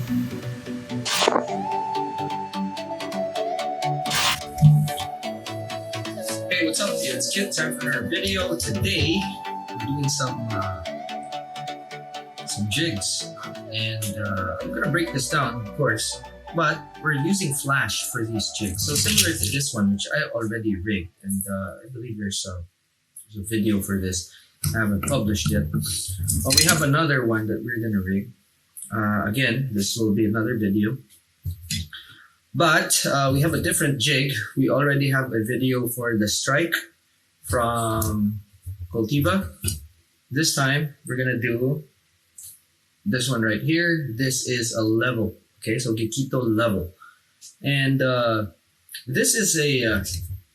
Hey, what's up? It's Kit. Time for another video. Today, we're doing some jigs, and I'm gonna break this down, of course. But we're using Flash for these jigs, so similar to this one, which I already rigged, and I believe there's a video for this. I haven't published yet, but we have another one that we're gonna rig. Again, this will be another video. But we have a different jig. We already have a video for the strike from Cultiva. This time, we're gonna do this one right here. This is a level, okay? So Gekito level. And this is a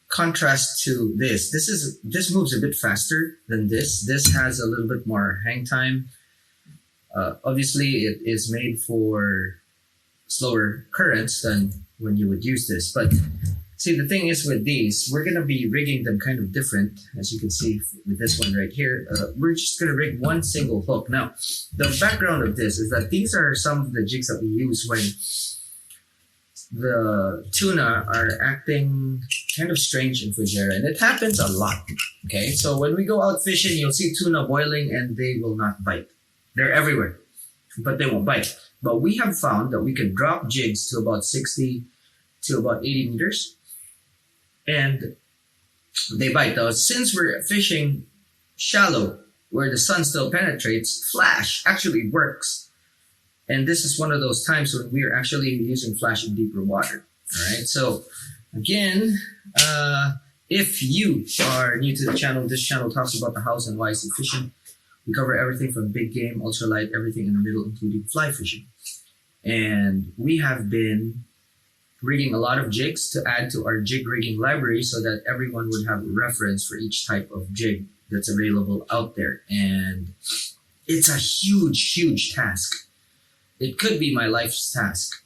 contrast to this. This moves a bit faster than this. This has a little bit more hang time. Obviously, it is made for slower currents than when you would use this. But see, the thing is with these, we're gonna be rigging them kind of different, as you can see with this one right here. We're just gonna rig one single hook. Now, the background of this is that these are some of the jigs that we use when the tuna are acting kind of strange in Fujairah, and it happens a lot. Okay, so when we go out fishing, you'll see tuna boiling and they will not bite. They're everywhere, but they won't bite. But we have found that we can drop jigs to about 60 to about 80 meters and they bite. Though, since we're fishing shallow where the sun still penetrates, Flash actually works. And this is one of those times when we're actually using Flash in deeper water. All right. So again, if you are new to the channel, this channel talks about the hows and whys of fishing. We cover everything from big game, ultralight, everything in the middle, including fly fishing. And we have been rigging a lot of jigs to add to our jig rigging library so that everyone would have a reference for each type of jig that's available out there. And it's a huge, huge task. It could be my life's task.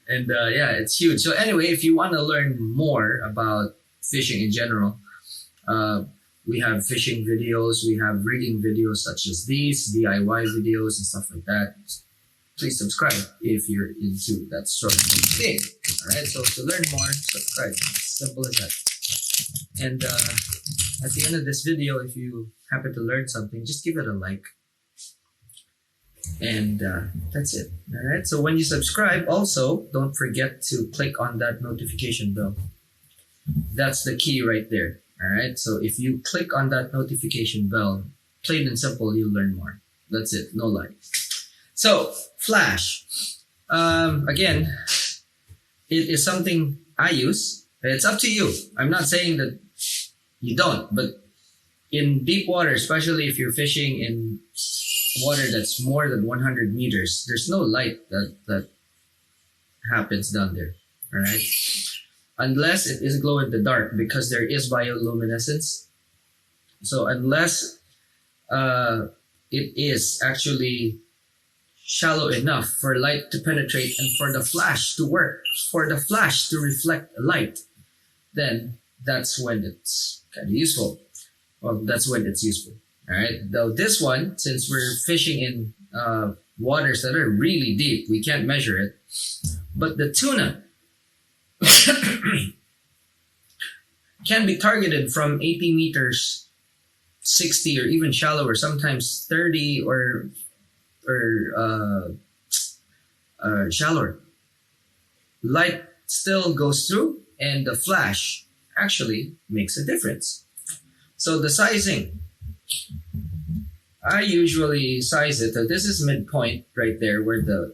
And yeah, it's huge. So anyway, if you want to learn more about fishing in general, we have fishing videos, we have rigging videos such as these, DIY videos and stuff like that. Please subscribe if you're into that sort of thing. All right, so to learn more, subscribe. Simple as that. And at the end of this video, if you happen to learn something, just give it a like. And that's it. All right, so when you subscribe, also, don't forget to click on that notification bell. That's the key right there. All right, so if you click on that notification bell, plain and simple, you'll learn more. That's it, no lie. So, Flash. Again, it is something I use. It's up to you. I'm not saying that you don't, but in deep water, especially if you're fishing in water that's more than 100 meters, there's no light that happens down there. All right. Unless it is glow in the dark, because there is bioluminescence. So unless it is actually shallow enough for light to penetrate and for the flash to work, for the flash to reflect light, then that's when it's kind of useful. Well, that's when it's useful. All right. Though this one, since we're fishing in waters that are really deep, we can't measure it. But the tuna can be targeted from 80 meters, 60, or even shallower, sometimes 30 or shallower. Light still goes through, and the flash actually makes a difference. So the sizing, I usually size it. So this is midpoint right there where the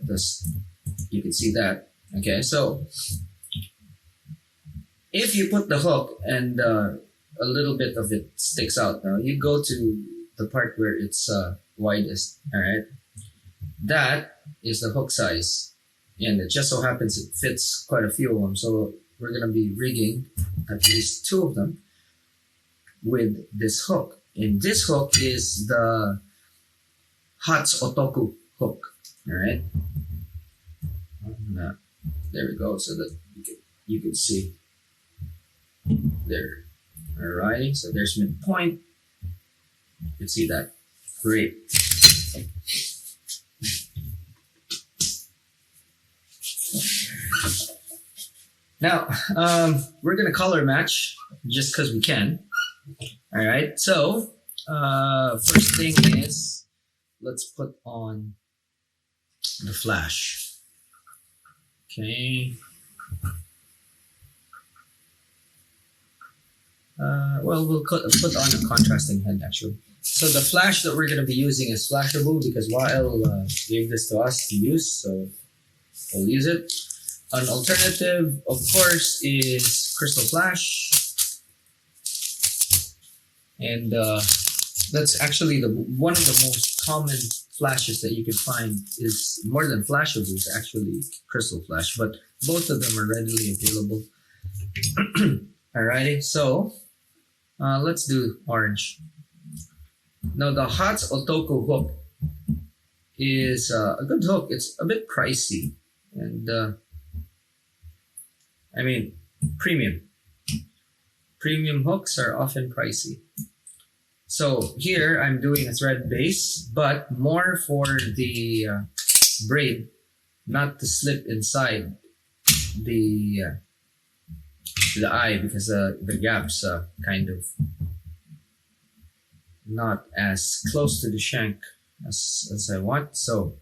you can see that. Okay, so if you put the hook and a little bit of it sticks out, now you go to the part where it's widest. All right, that is the hook size, and it just so happens it fits quite a few of them. So we're gonna be rigging at least 2 of them with this hook, and this hook is the hotspot hook. All right, there we go, so that you can see there. All right, so there's midpoint. You can see that. Great. Now, we're gonna color match just because we can. All right. So, first thing is, let's put on the flash. Okay. Well, we'll put on a contrasting head actually. So the flash that we're going to be using is flashable because Wael gave this to us to use, so we'll use it. An alternative, of course, is crystal flash, and that's actually one of the most common flashes that you can find. Is more than flashable, it's actually crystal flash, but both of them are readily available. Alrighty, so let's do orange. Now the Hot's Otoko hook is a good hook. It's a bit pricey, and I mean premium hooks are often pricey. So here I'm doing a thread base, but more for the braid not to slip inside the eye, because the gaps kind of not as close to the shank as I want. So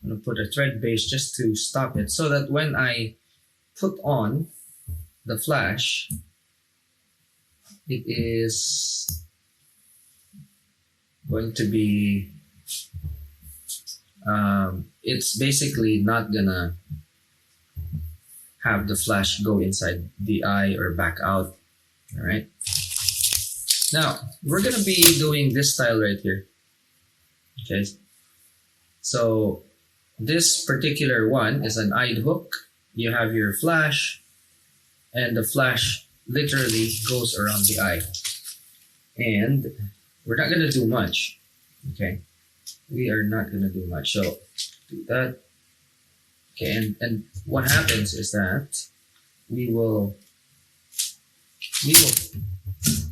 I'm going to put a thread base just to stop it, so that when I put on the flash, it is going to be it's basically not gonna have the flash go inside the eye or back out. All right, now we're gonna be doing this style right here. Okay, so this particular one is an eyed hook. You have your flash, and the flash literally goes around the eye, and we're not gonna do much. Okay, we are not gonna do much, so do that. Okay, and what happens is that we will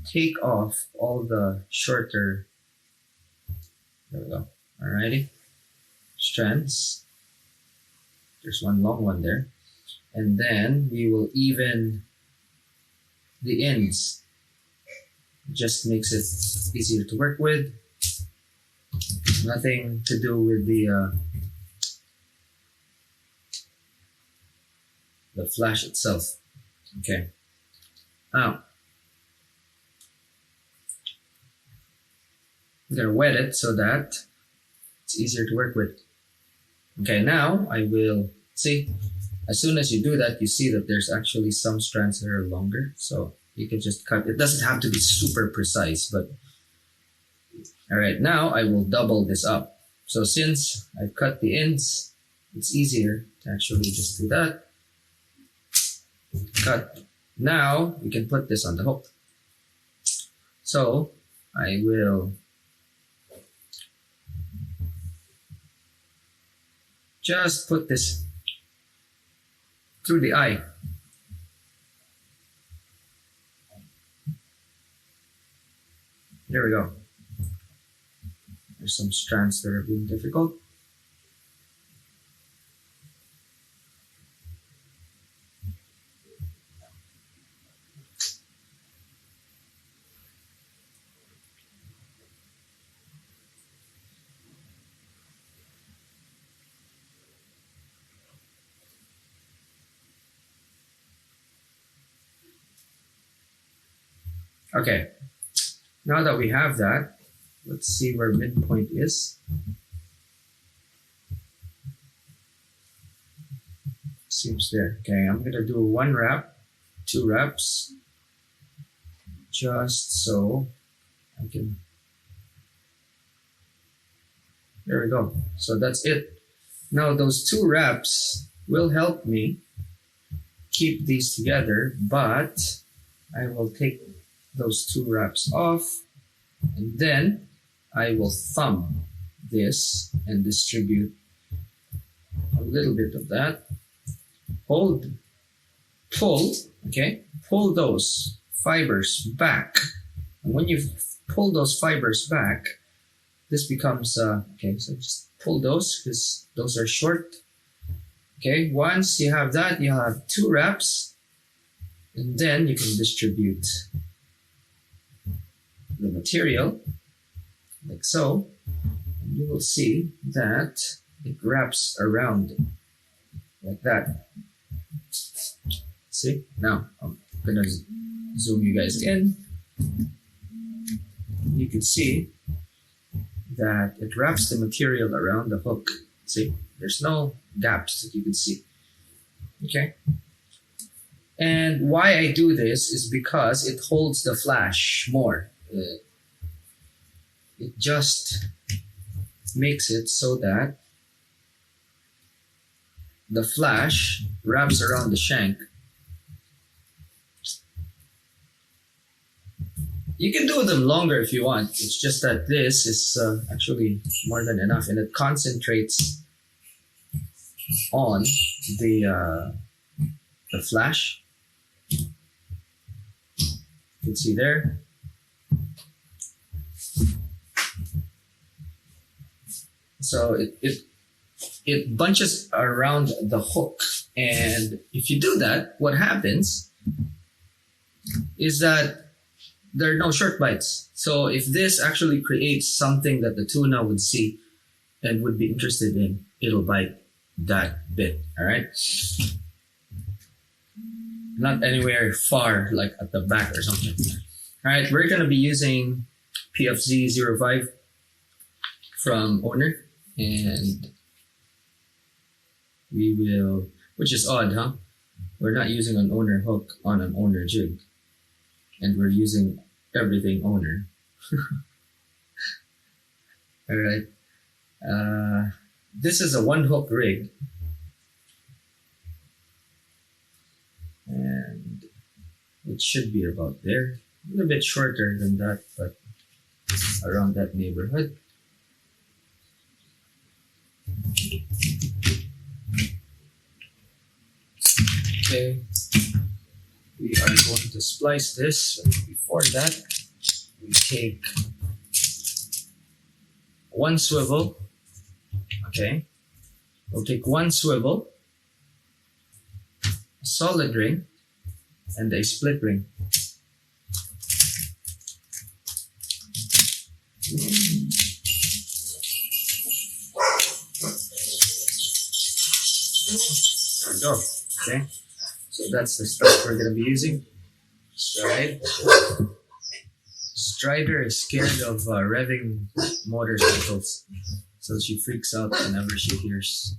take off all the shorter, there we go, alrighty, strands. There's one long one there, and then we will even the ends. Just makes it easier to work with. Nothing to do with the flash itself. Okay. Now I'm gonna wet it so that it's easier to work with. Okay, now I will see. As soon as you do that, you see that there's actually some strands that are longer, so you can just cut. It doesn't have to be super precise, but all right, now I will double this up. So since I've cut the ends, it's easier to actually just do that. Cut. Now we can put this on the hook. So I will just put this through the eye. There we go. There's some strands that are being difficult. Okay, now that we have that, let's see where midpoint is. Seems there. Okay, I'm gonna do one wrap, 2 wraps, just so I can. There we go. So that's it. Now those 2 wraps will help me keep these together, but I will take those 2 wraps off, and then I will thumb this and distribute a little bit of that. Hold, pull, okay? Pull those fibers back. And when you pull those fibers back, this becomes, okay, so just pull those because those are short. Okay, once you have that, you'll have 2 wraps, And then you can distribute the material like so. And you will see that it wraps around like that. See? Now, I'm gonna zoom you guys in. You can see that it wraps the material around the hook. See? There's no gaps that you can see. Okay? And why I do this is because it holds the flash more. It just makes it so that the flash wraps around the shank. You can do them longer if you want. It's just that this is actually more than enough, and it concentrates on the flash. You can see there. So it bunches around the hook, and if you do that, what happens is that there are no short bites. So if this actually creates something that the tuna would see and would be interested in, it'll bite that bit. All right. Not anywhere far, like at the back or something. All right, we're gonna be using PFZ05 from Owner, and we will, which is odd, huh? We're not using an Owner hook on an Owner jig, and we're using everything Owner. All right, this is a one hook rig. And it should be about there. A little bit shorter than that, but around that neighborhood. Okay, we are going to splice this. Before that, we take one swivel. Okay, we'll take one swivel, a solid ring, and a split ring. There we go. Okay, so that's the stuff we're going to be using. Stride. Strider is scared of revving motorcycles, so she freaks out whenever she hears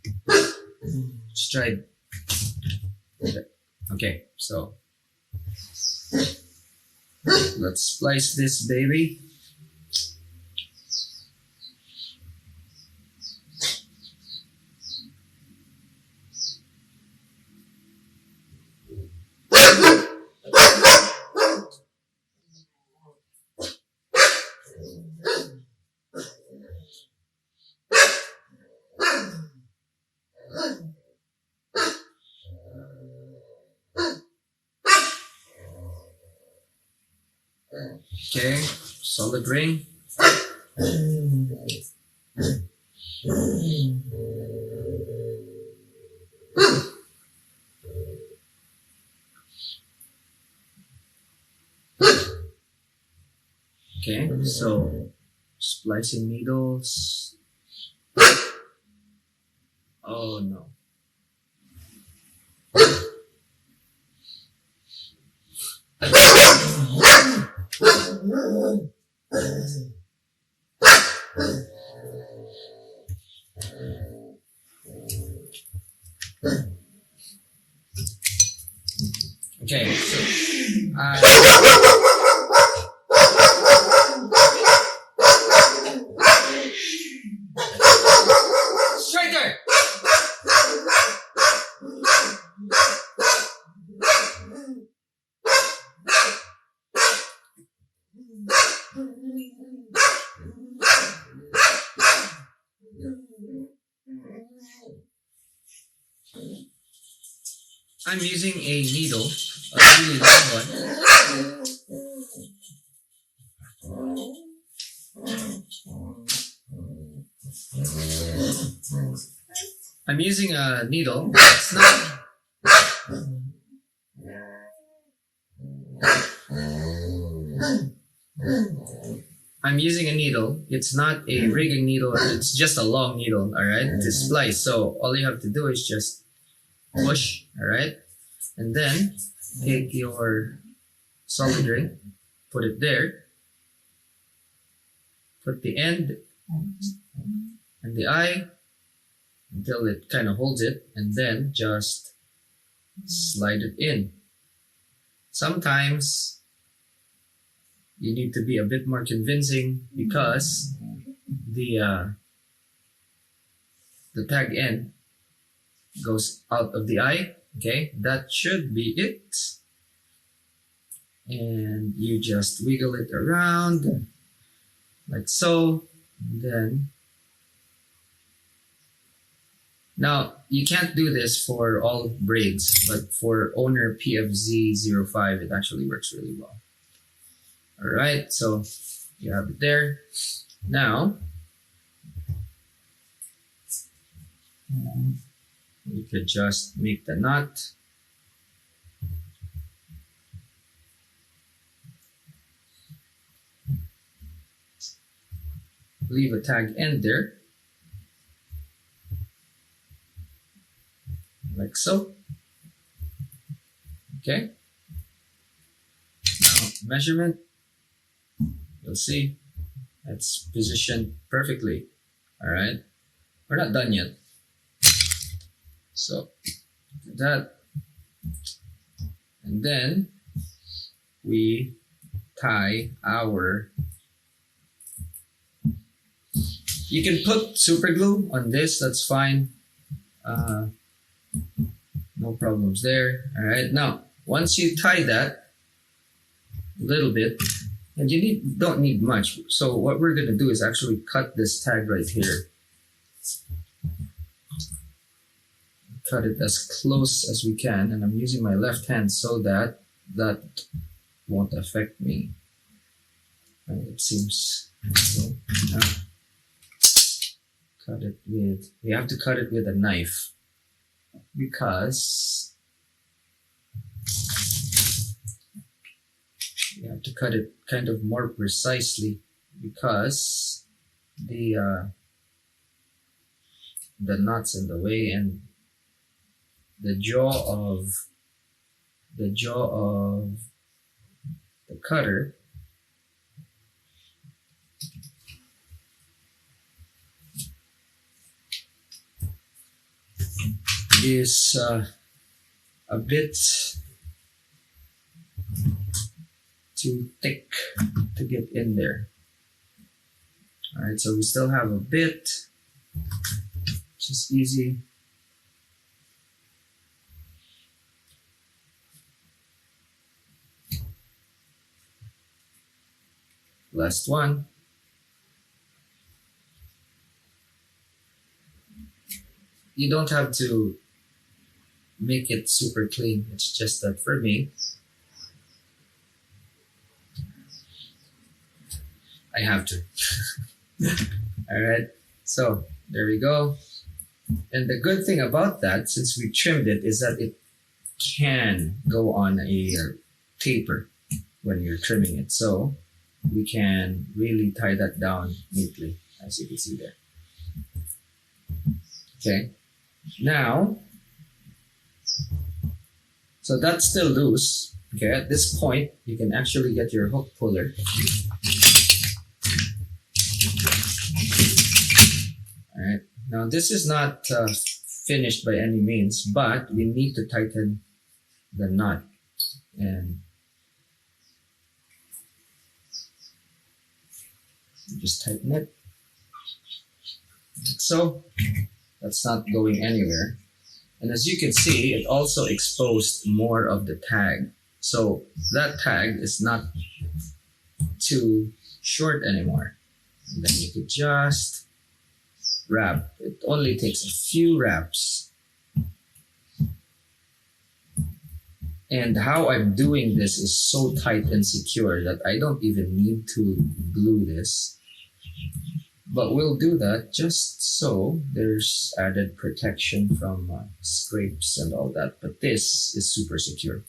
stride. Okay, so let's splice this baby. Okay, solid ring. Okay, so splicing needles. Oh no. Okay, so straight there. I'm using a needle, a really long one. I'm using a needle. It's not. I'm using a needle. It's not a rigging needle. It's just a long needle, all right, to splice. So all you have to do is just push, all right, and then take your solid ring, put it there, put the end and the eye until it kind of holds it, and then just slide it in. Sometimes you need to be a bit more convincing because the tag end goes out of the eye. Okay, that should be it. And you just wiggle it around like so. And then now you can't do this for all braids, but for owner PFZ05 it actually works really well. All right, so you have it there. Now we could just make the knot. Leave a tag end there, like so. Okay. Now measurement, you'll see it's positioned perfectly. All right, we're not done yet. So do that, and then we tie our. You can put super glue on this, that's fine. No problems there. All right, now once you tie that a little bit, and you don't need much. So what we're gonna do is actually cut this tag right here. Cut it as close as we can, and I'm using my left hand so that that won't affect me. It seems. So, cut it with. We have to cut it with a knife because you have to cut it kind of more precisely because the knot's in the way, and the jaw of the cutter is a bit too thick to get in there. All right, so we still have a bit, which is easy. Last one. You don't have to make it super clean. It's just that for me, I have to. All right, so there we go. And the good thing about that, since we trimmed it, is that it can go on a taper when you're trimming it. So we can really tie that down neatly, as you can see there. Okay, now, so that's still loose. Okay, at this point, you can actually get your hook puller. All right, now this is not finished by any means, but we need to tighten the knot. And just tighten it like so. That's not going anywhere. And as you can see, it also exposed more of the tag. So that tag is not too short anymore. And then you could just wrap. It only takes a few wraps. And how I'm doing this is so tight and secure that I don't even need to glue this. But we'll do that just so there's added protection from scrapes and all that. But this is super secure.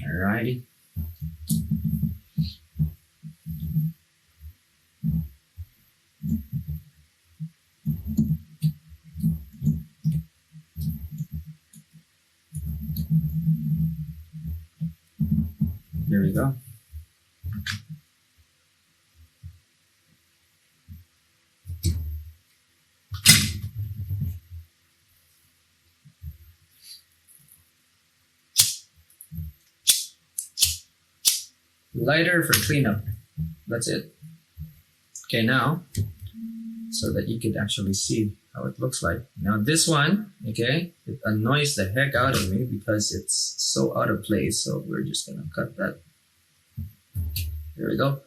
Alrighty. There we go. Lighter for cleanup. That's it. Okay, now, so that you could actually see how it looks like. Now this one, okay, it annoys the heck out of me because it's so out of place. So we're just gonna cut that. There we go.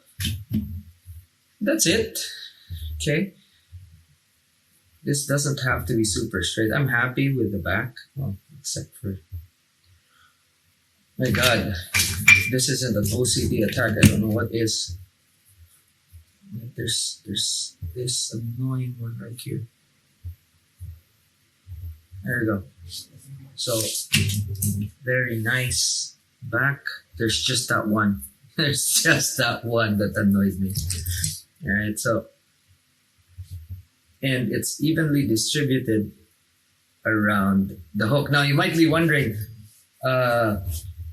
That's it. Okay. This doesn't have to be super straight. I'm happy with the back. Well, except for, my God, this isn't an OCD attack. I don't know what is. There's this annoying one right here. There we go. So very nice back. There's just that one. There's just that one that annoys me. All right, so, and it's evenly distributed around the hook. Now you might be wondering,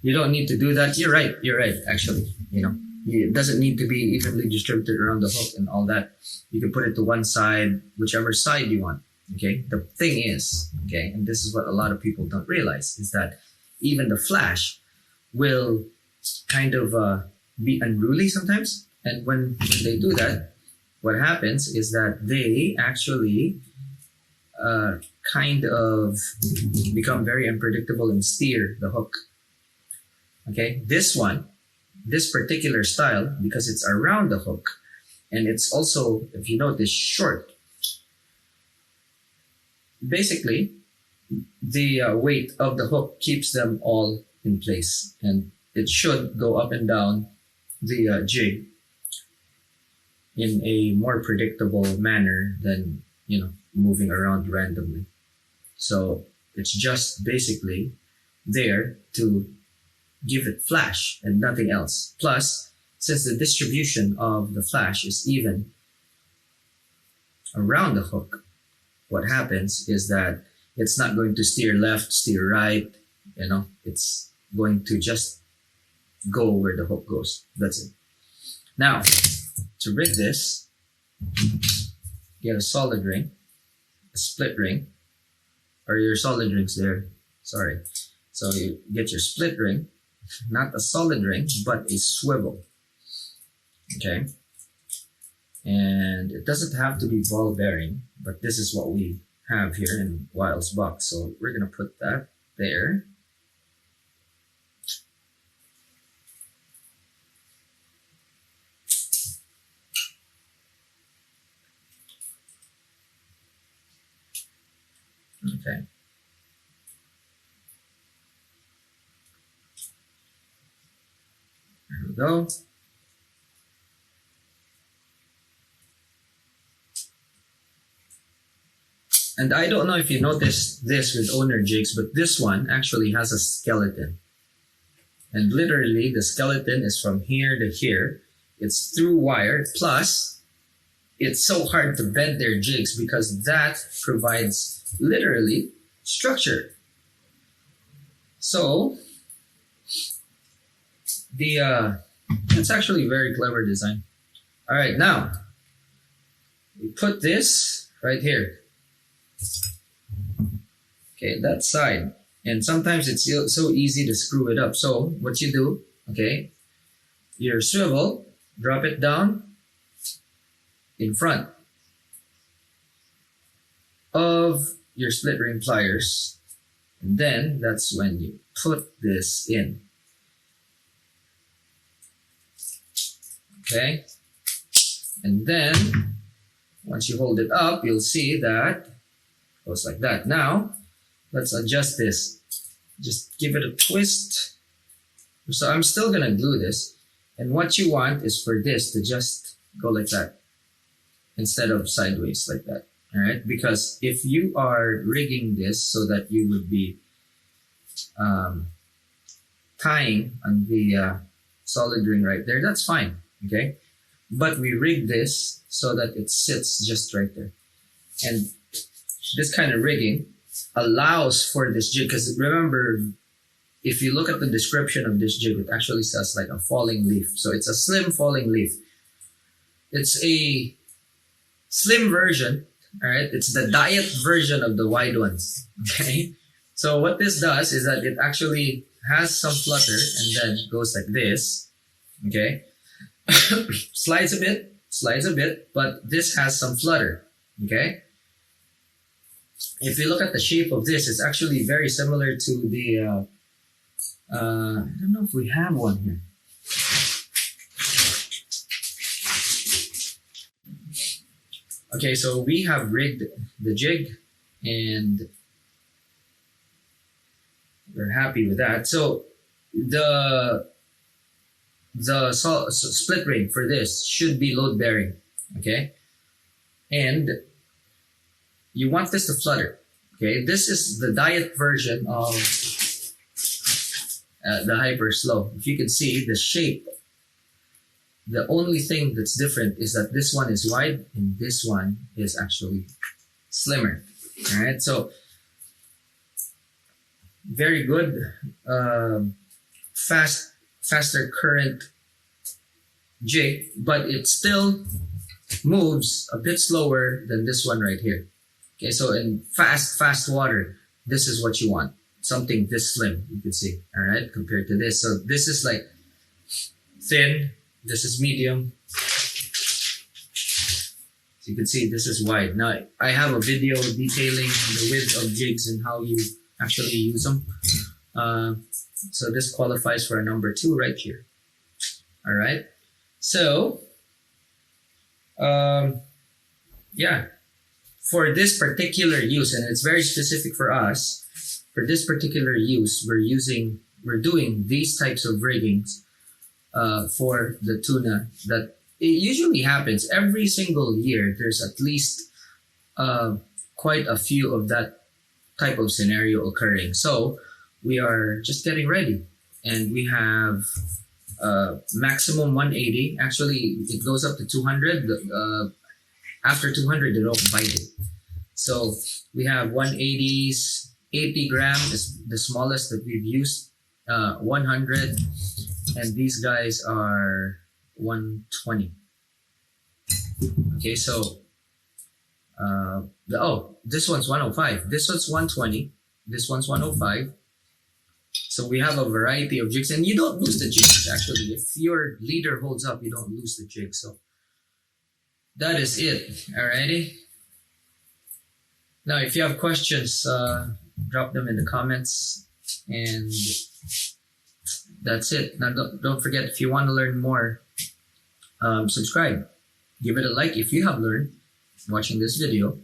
you don't need to do that. You're right, actually. You know, it doesn't need to be evenly distributed around the hook and all that. You can put it to one side, whichever side you want. Okay, the thing is, okay, and this is what a lot of people don't realize, is that even the flash will kind of be unruly sometimes. And when they do that, what happens is that they actually kind of become very unpredictable and steer the hook. Okay, this one, this particular style, because it's around the hook, and it's also, if you notice, short. Basically, the weight of the hook keeps them all in place, and it should go up and down the jig in a more predictable manner than, you know, moving around randomly. So it's just basically there to give it flash and nothing else. Plus, since the distribution of the flash is even around the hook, what happens is that it's not going to steer left, steer right, you know, it's going to just go where the hook goes. That's it. Now, to rig this, get a solid ring, a split ring, or your solid rings there, sorry. So you get your split ring, not a solid ring, but a swivel, okay? And it doesn't have to be ball bearing, but this is what we have here in Wiles box. So we're gonna put that there. Okay. There we go. And I don't know if you noticed this with owner jigs, but this one actually has a skeleton. And literally the skeleton is from here to here. It's through wire, plus it's so hard to bend their jigs because that provides literally structure. So it's actually a very clever design. All right, now we put this right here. Okay, that side. And sometimes it's so easy to screw it up. So what you do, okay, your swivel, drop it down in front of your split ring pliers. And then that's when you put this in. Okay. And then once you hold it up, you'll see that it goes like that. Now, let's adjust this. Just give it a twist. So I'm still gonna glue this. And what you want is for this to just go like that instead of sideways like that. All right, because if you are rigging this so that you would be tying on the solid ring right there, that's fine, okay? But we rig this so that it sits just right there. And this kind of rigging allows for this jig, because remember, if you look at the description of this jig, it actually says like a falling leaf. So it's a slim falling leaf. It's a slim version, all right? It's the diet version of the wide ones, okay? So what this does is that it actually has some flutter and then goes like this, okay? Slides a bit, but this has some flutter, okay? If you look at the shape of this, it's actually very similar to the, I don't know if we have one here. Okay, so we have rigged the jig and we're happy with that. So the split ring for this should be load bearing, okay? And you want this to flutter, okay? This is the diet version of the hyper slow. If you can see the shape, the only thing that's different is that this one is wide and this one is actually slimmer, all right? So very good, faster current jig, but it still moves a bit slower than this one right here. Okay, so in fast water, this is what you want. Something this slim, you can see, all right, compared to this. So this is like thin, this is medium. So you can see this is wide. Now, I have a video detailing the width of jigs and how you actually use them. So this qualifies for a number 2 right here. All right. So, yeah, for this particular use, and it's very specific for us, for this particular use, we're doing these types of riggings for the tuna. That it usually happens every single year. There's at least quite a few of that type of scenario occurring. So we are just getting ready, and we have maximum 180. Actually, it goes up to 200. After 200, they don't bite it. So we have 180s, 80 gram is the smallest that we've used, 100, and these guys are 120. Okay, so this one's 105. This one's 120. This one's 105. So we have a variety of jigs, and you don't lose the jigs actually. If your leader holds up, you don't lose the jig. So that is it. Alrighty. Now, if you have questions, drop them in the comments, and that's it. Now, don't forget, if you want to learn more, subscribe. Give it a like if you have learned watching this video.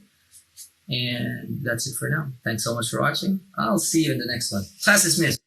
And that's it for now. Thanks so much for watching. I'll see you in the next one. Class dismissed.